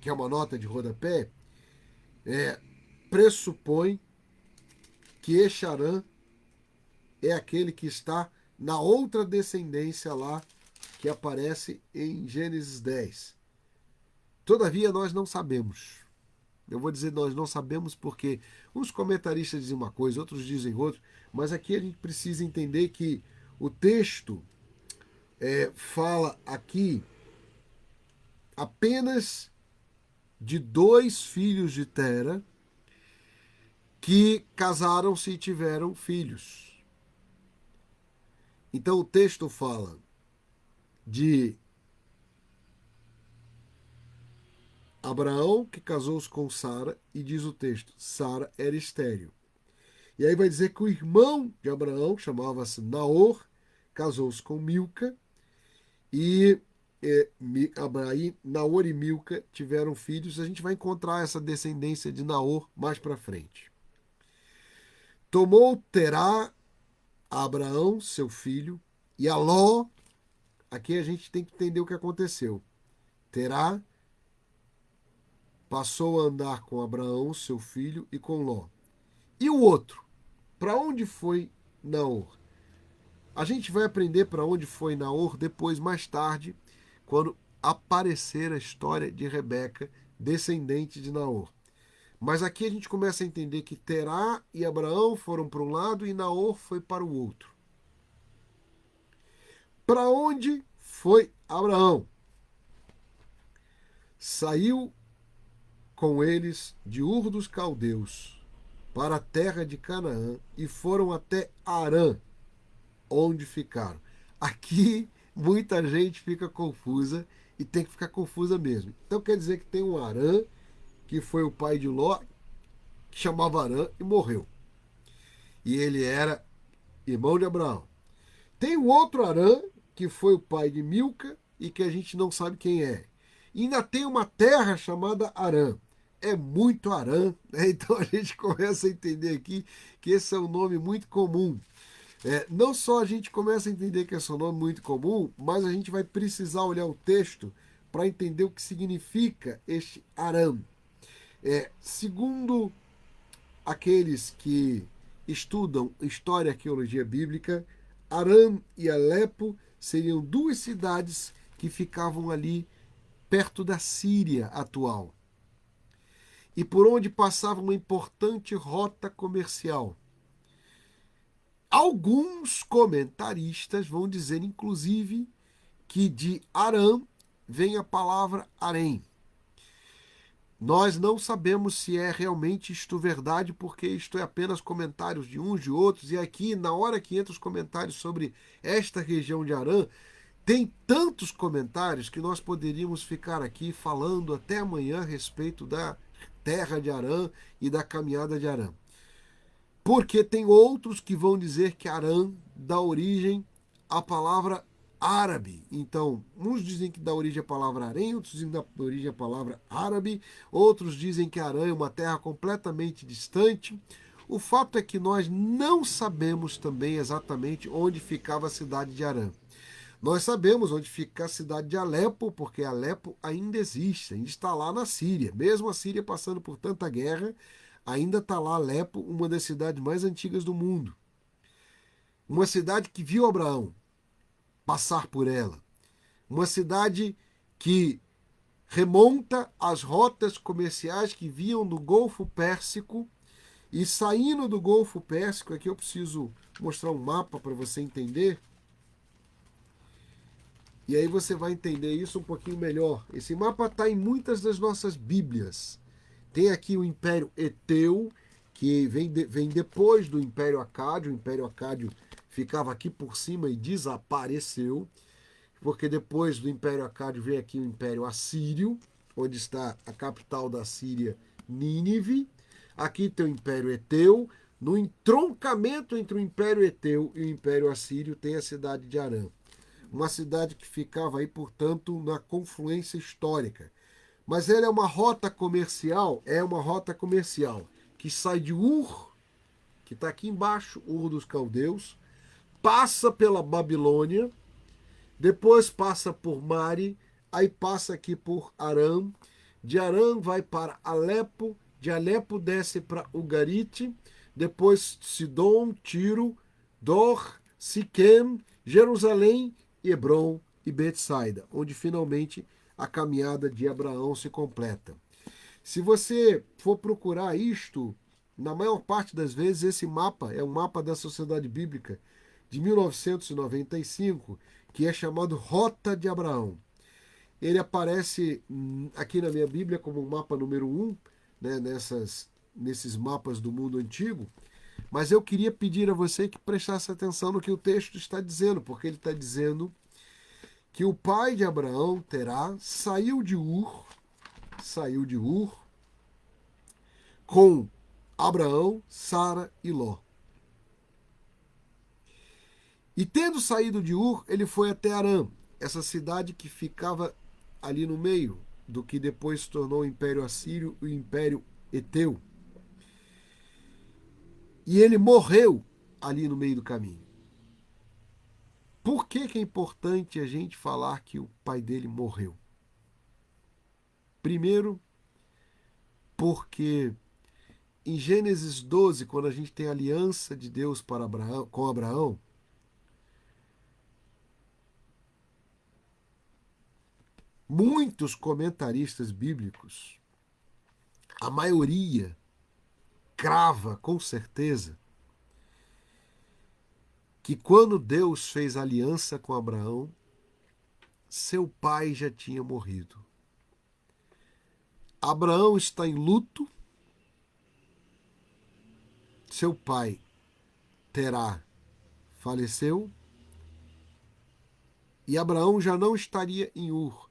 que é uma nota de rodapé, pressupõe que este Harã é aquele que está na outra descendência lá, que aparece em Gênesis 10. Todavia, nós não sabemos. Eu vou dizer nós não sabemos porque uns comentaristas dizem uma coisa, outros dizem outra, mas aqui a gente precisa entender que o texto fala aqui apenas de dois filhos de Tera que casaram-se e tiveram filhos. Então o texto fala de Abraão, que casou-se com Sara, e diz o texto, Sara era estéril. E aí vai dizer que o irmão de Abraão, chamava-se Naor, casou-se com Milca, e Naor e Milca tiveram filhos. A gente vai encontrar essa descendência de Naor mais para frente. Tomou Terá a Abraão, seu filho, e a Ló. Aqui a gente tem que entender o que aconteceu. Terá passou a andar com Abraão, seu filho, e com Ló. E o outro? Para onde foi Naor? A gente vai aprender para onde foi Naor depois, mais tarde, quando aparecer a história de Rebeca, descendente de Naor. Mas aqui a gente começa a entender que Terá e Abraão foram para um lado e Naor foi para o outro. Para onde foi Abraão? Saiu com eles de Ur dos Caldeus para a terra de Canaã e foram até Harã, onde ficaram. Aqui muita gente fica confusa e tem que ficar confusa mesmo. Então quer dizer que tem um Harã, que foi o pai de Ló, que chamava Harã e morreu. E ele era irmão de Abraão. Tem o outro Harã, que foi o pai de Milca e que a gente não sabe quem é. E ainda tem uma terra chamada Harã. É muito Harã, né? Então a gente começa a entender aqui que esse é um nome muito comum. Não só a gente começa a entender que esse é um nome muito comum, mas a gente vai precisar olhar o texto para entender o que significa este Harã. Segundo aqueles que estudam história e arqueologia bíblica, Harã e Alepo seriam duas cidades que ficavam ali perto da Síria atual e por onde passava uma importante rota comercial. Alguns comentaristas vão dizer, inclusive, que de Harã vem a palavra harém. Nós não sabemos se é realmente isto verdade, porque isto é apenas comentários de uns de outros, e aqui, na hora que entra os comentários sobre esta região de Harã, tem tantos comentários que nós poderíamos ficar aqui falando até amanhã a respeito da terra de Harã e da caminhada de Harã. Porque tem outros que vão dizer que Harã dá origem à palavra árabe. Então, uns dizem que dá origem à palavra harém, outros dizem que dá origem à palavra árabe, outros dizem que Harã é uma terra completamente distante. O fato é que nós não sabemos também exatamente onde ficava a cidade de Harã. Nós sabemos onde fica a cidade de Alepo, porque Alepo ainda existe, ainda está lá na Síria. Mesmo a Síria passando por tanta guerra, ainda está lá Alepo, uma das cidades mais antigas do mundo. Uma cidade que viu Abraão passar por ela. Uma cidade que remonta às rotas comerciais que vinham do Golfo Pérsico e saindo do Golfo Pérsico, aqui eu preciso mostrar um mapa para você entender. E aí você vai entender isso um pouquinho melhor. Esse mapa está em muitas das nossas Bíblias. Tem aqui o Império Eteu, que vem depois do Império Acádio. O Império Acádio ficava aqui por cima e desapareceu, porque depois do Império Acádio vem aqui o Império Assírio, onde está a capital da Síria, Nínive. Aqui tem o Império Eteu. No entroncamento entre o Império Eteu e o Império Assírio tem a cidade de Harã. Uma cidade que ficava aí, portanto, na confluência histórica. Mas ela é uma rota comercial, que sai de Ur, que está aqui embaixo, Ur dos Caldeus, passa pela Babilônia, depois passa por Mari, aí passa aqui por Harã, de Harã vai para Alepo, de Alepo desce para Ugarite, depois Sidom, Tiro, Dor, Siquém, Jerusalém, Hebrom e Betsaida, onde finalmente a caminhada de Abraão se completa. Se você for procurar isto, na maior parte das vezes esse mapa é um mapa da Sociedade Bíblica de 1995, que é chamado Rota de Abraão. Ele aparece aqui na minha Bíblia como o mapa número 1, né, nesses mapas do mundo antigo. Mas eu queria pedir a você que prestasse atenção no que o texto está dizendo, porque ele está dizendo que o pai de Abraão, Terá, saiu de Ur com Abraão, Sara e Ló. E tendo saído de Ur, ele foi até Arã, essa cidade que ficava ali no meio do que depois se tornou o Império Assírio e o Império Eteu. E ele morreu ali no meio do caminho. Por que é importante a gente falar que o pai dele morreu? Primeiro, porque em Gênesis 12, quando a gente tem a aliança de Deus para Abraão, com Abraão, muitos comentaristas bíblicos, a maioria, crava com certeza que quando Deus fez aliança com Abraão, seu pai já tinha morrido. Abraão está em luto, seu pai, Terá, faleceu, e Abraão já não estaria em Ur,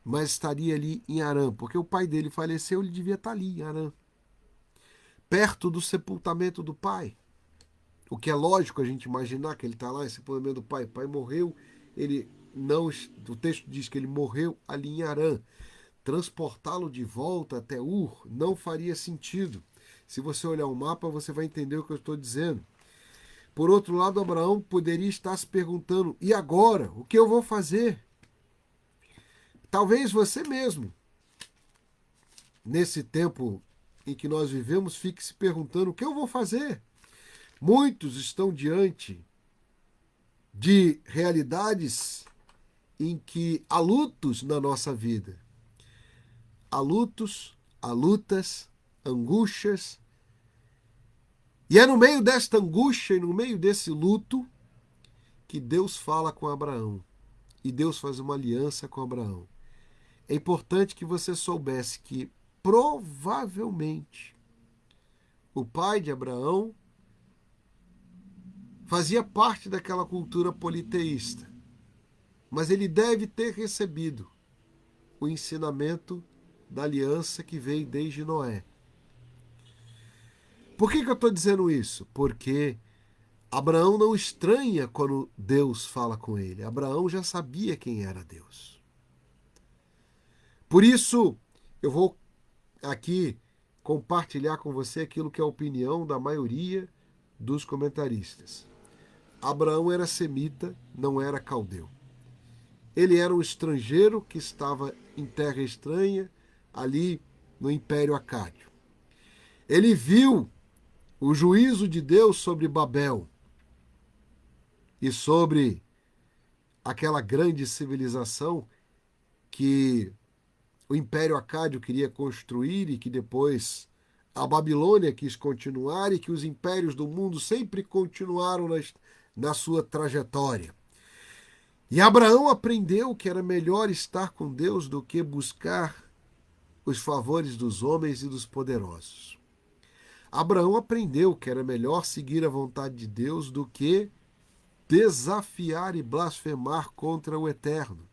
mas estaria ali em Harã, porque o pai dele faleceu, ele devia estar ali em Harã, perto do sepultamento do pai. O que é lógico a gente imaginar que ele está lá, esse sepultamento do pai. O pai morreu, ele não. O texto diz que ele morreu ali em Harã. Transportá-lo de volta até Ur não faria sentido. Se você olhar o mapa, você vai entender o que eu estou dizendo. Por outro lado, Abraão poderia estar se perguntando: e agora? O que eu vou fazer? Talvez você mesmo, nesse tempo em que nós vivemos, fique se perguntando: o que eu vou fazer? Muitos estão diante de realidades em que há lutos na nossa vida. Há lutos, há lutas, angústias. E é no meio desta angústia e no meio desse luto que Deus fala com Abraão. E Deus faz uma aliança com Abraão. É importante que você soubesse que provavelmente o pai de Abraão fazia parte daquela cultura politeísta, mas ele deve ter recebido o ensinamento da aliança que veio desde Noé. Por que eu estou dizendo isso? Porque Abraão não estranha quando Deus fala com ele. Abraão já sabia quem era Deus. Por isso, eu vou aqui compartilhar com você aquilo que é a opinião da maioria dos comentaristas. Abraão era semita, não era caldeu. Ele era um estrangeiro que estava em terra estranha, ali no Império Acádio. Ele viu o juízo de Deus sobre Babel e sobre aquela grande civilização que o Império Acádio queria construir e que depois a Babilônia quis continuar e que os impérios do mundo sempre continuaram na sua trajetória. E Abraão aprendeu que era melhor estar com Deus do que buscar os favores dos homens e dos poderosos. Abraão aprendeu que era melhor seguir a vontade de Deus do que desafiar e blasfemar contra o Eterno.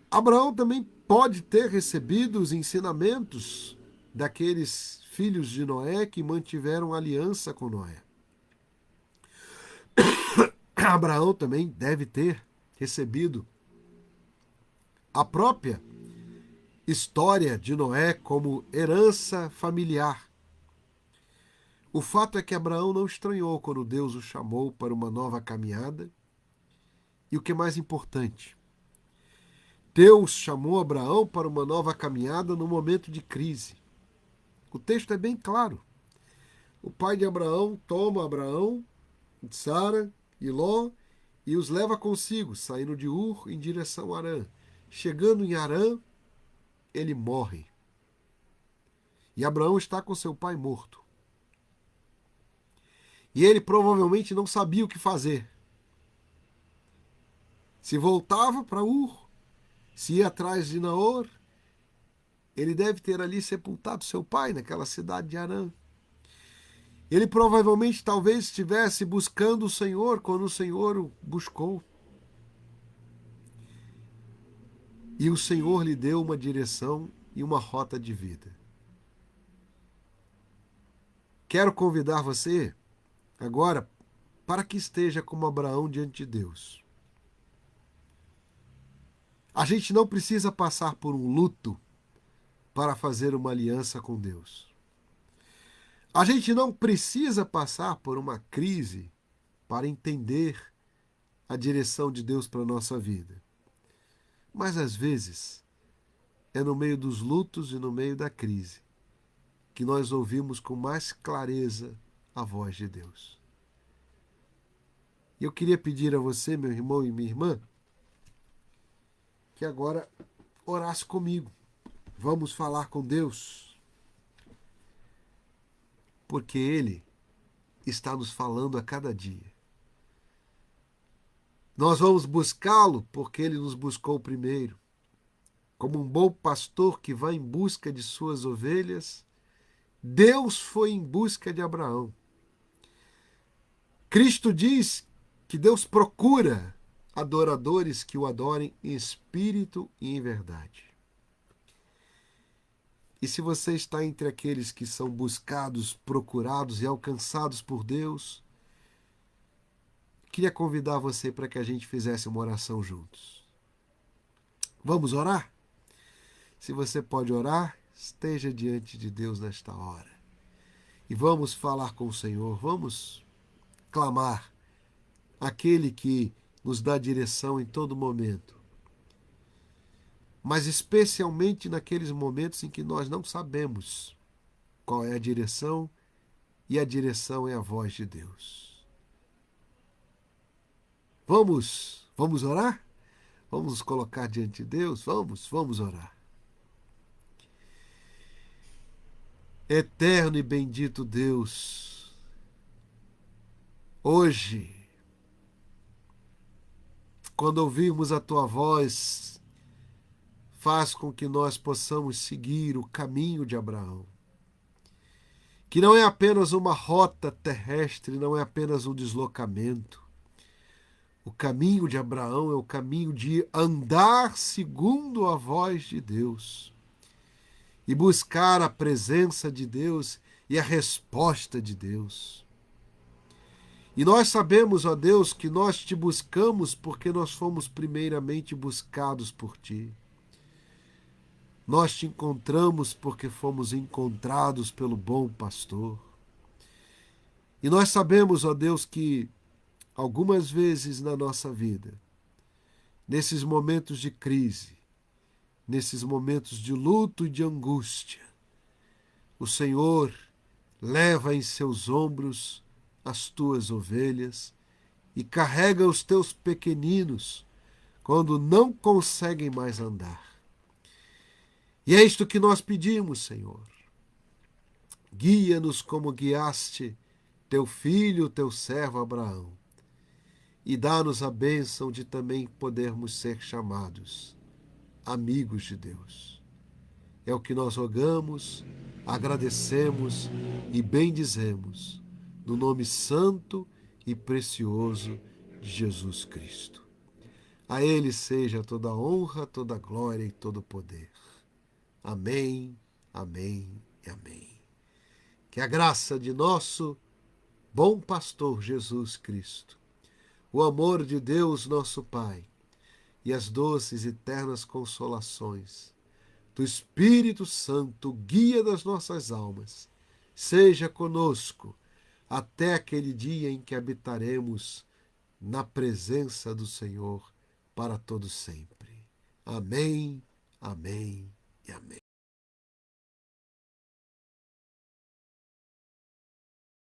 Abraão também pode ter recebido os ensinamentos daqueles filhos de Noé que mantiveram aliança com Noé. Abraão também deve ter recebido a própria história de Noé como herança familiar. O fato é que Abraão não estranhou quando Deus o chamou para uma nova caminhada. E o que é mais importante, Deus chamou Abraão para uma nova caminhada no momento de crise. O texto é bem claro. O pai de Abraão toma Abraão, Sara e Ló e os leva consigo, saindo de Ur em direção a Harã. Chegando em Harã, ele morre. E Abraão está com seu pai morto. E ele provavelmente não sabia o que fazer. Se voltava para Ur, se ia atrás de Naor, ele deve ter ali sepultado seu pai naquela cidade de Harã. Ele provavelmente talvez estivesse buscando o Senhor quando o Senhor o buscou. E o Senhor lhe deu uma direção e uma rota de vida. Quero convidar você agora para que esteja como Abraão diante de Deus. A gente não precisa passar por um luto para fazer uma aliança com Deus. A gente não precisa passar por uma crise para entender a direção de Deus para a nossa vida. Mas às vezes é no meio dos lutos e no meio da crise que nós ouvimos com mais clareza a voz de Deus. E eu queria pedir a você, meu irmão e minha irmã, que agora orasse comigo. Vamos falar com Deus, porque Ele está nos falando a cada dia. Nós vamos buscá-lo porque Ele nos buscou primeiro. Como um bom pastor que vai em busca de suas ovelhas, Deus foi em busca de Abraão. Cristo diz que Deus procura adoradores que o adorem em espírito e em verdade. E se você está entre aqueles que são buscados, procurados e alcançados por Deus, queria convidar você para que a gente fizesse uma oração juntos. Vamos orar? Se você pode orar, esteja diante de Deus nesta hora. E vamos falar com o Senhor, vamos clamar aquele que nos dá direção em todo momento. Mas especialmente naqueles momentos em que nós não sabemos qual é a direção, e a direção é a voz de Deus. Vamos orar? Vamos nos colocar diante de Deus? Vamos orar. Eterno e bendito Deus, hoje, quando ouvirmos a Tua voz, faz com que nós possamos seguir o caminho de Abraão, que não é apenas uma rota terrestre, não é apenas um deslocamento. O caminho de Abraão é o caminho de andar segundo a voz de Deus e buscar a presença de Deus e a resposta de Deus. E nós sabemos, ó Deus, que nós te buscamos porque nós fomos primeiramente buscados por ti. Nós te encontramos porque fomos encontrados pelo bom pastor. E nós sabemos, ó Deus, que algumas vezes na nossa vida, nesses momentos de crise, nesses momentos de luto e de angústia, o Senhor leva em seus ombros as tuas ovelhas e carrega os teus pequeninos quando não conseguem mais andar. E é isto que nós pedimos, Senhor. Guia-nos como guiaste teu filho, teu servo Abraão, e dá-nos a bênção de também podermos ser chamados amigos de Deus. É o que nós rogamos, agradecemos e bendizemos, no nome santo e precioso de Jesus Cristo. A Ele seja toda a honra, toda a glória e todo o poder. Amém, amém e amém. Que a graça de nosso bom pastor Jesus Cristo, o amor de Deus nosso Pai e as doces e eternas consolações do Espírito Santo, guia das nossas almas, seja conosco até aquele dia em que habitaremos na presença do Senhor para todo sempre. Amém, amém e amém.